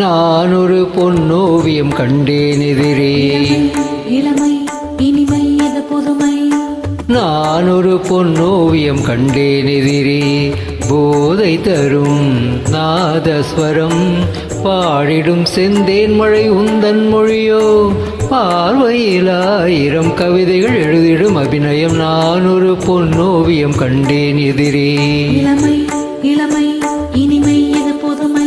நான் ஒரு பொன்னோவியம் கண்டேன் எதிரே. இளமை இனிமை இது புதுமை. நான் ஒரு பொன்னோவியம் கண்டேன் எதிரே. போதை தரும் நாதஸ்வரம் பாடிடும் செந்தேன் மழை உந்தன் மொழியோ. பார்வையில் 1000 கவிதைகள் எழுதிடும் அபிநயம். நான் ஒரு பொன்னோவியம் கண்டேன் எதிரே. இளமை இளமை இனிமை இது புதுமை.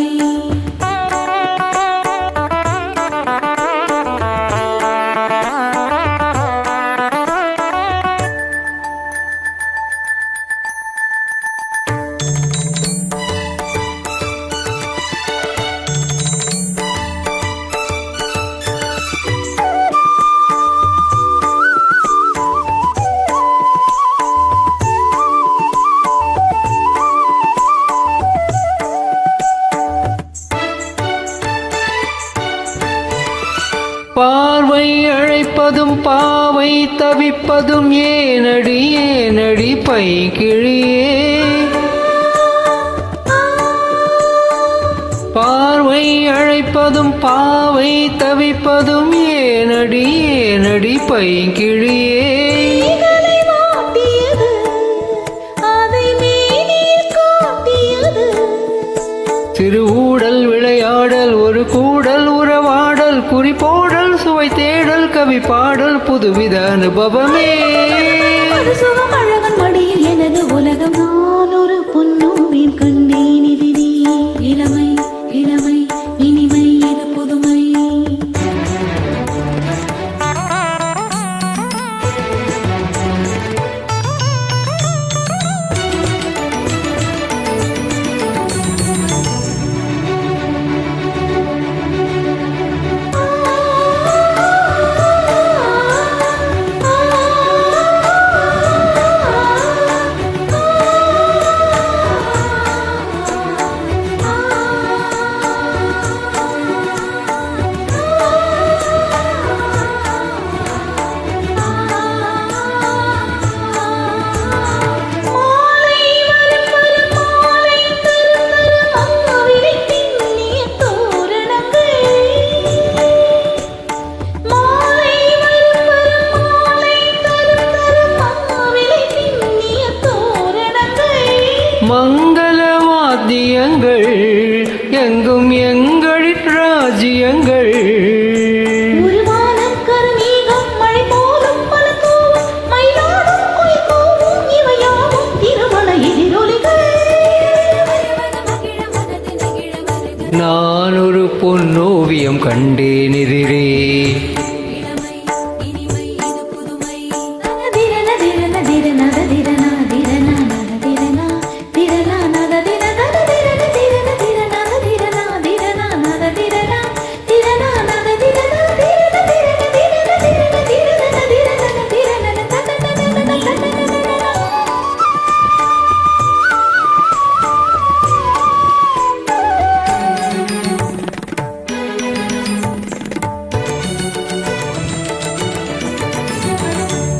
பார்வை அழைப்பதும் பாவை தவிப்பதும் ஏனடி ஏனடி பைங்கிழியே. பார்வை அழைப்பதும் பாவை தவிப்பதும் ஏனடி ஏனடி பைங்கிழியே. சிறு ஊடல் விளையாடல் ஒரு கூடல் உறவாடல் குறிப்போடல் சுவை தேடல் கவி பாடல் புதுவித அனுபவமே. அழகன் மடியில் எனது உலகம். நான் ஒரு பொன்னோவியம் கண்டேன் எதிரே. இளமை இளமை இனிமை இது புதுமை. மங்கள வாத்தியங்கள் எங்கும் எங்களின் ராஜ்யங்கள். நான் ஒரு பொன்னோவியம் கண்டேன் எதிரே.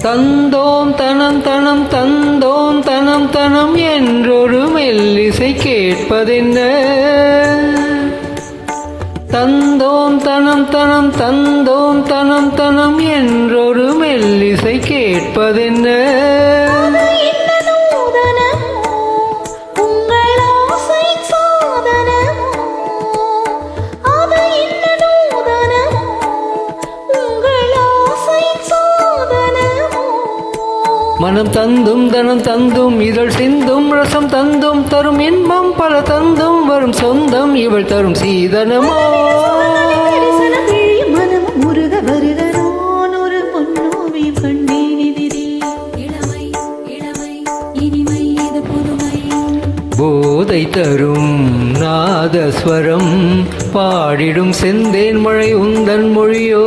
தந்தோம் தனம் தனம் தந்தோம் தனம் தனம் என்றொரு மெல்லிசை கேட்பதென்ன. தந்தோம் தனம் தனம் தந்தோம் தனம் தனம் என்றொரு மெல்லிசை கேட்பதென்ன. மனம் தந்தும் தனம் தந்தும் இதழ் சிந்தும் ரசம் தந்தும் தரும் இன்பம் பல தந்தும் வரும் சொந்தம் இவள் தரும் சீதனமோ. மனம் முருக வருக. நான் ஒரு பொன்னோவியம் கண்டேன் எதிரே. இளமை இளமை இனிமை இது புதுமை. போதை தரும் நாதஸ்வரம் பாடிடும் செந்தேன் மழை உந்தன் மொழியோ.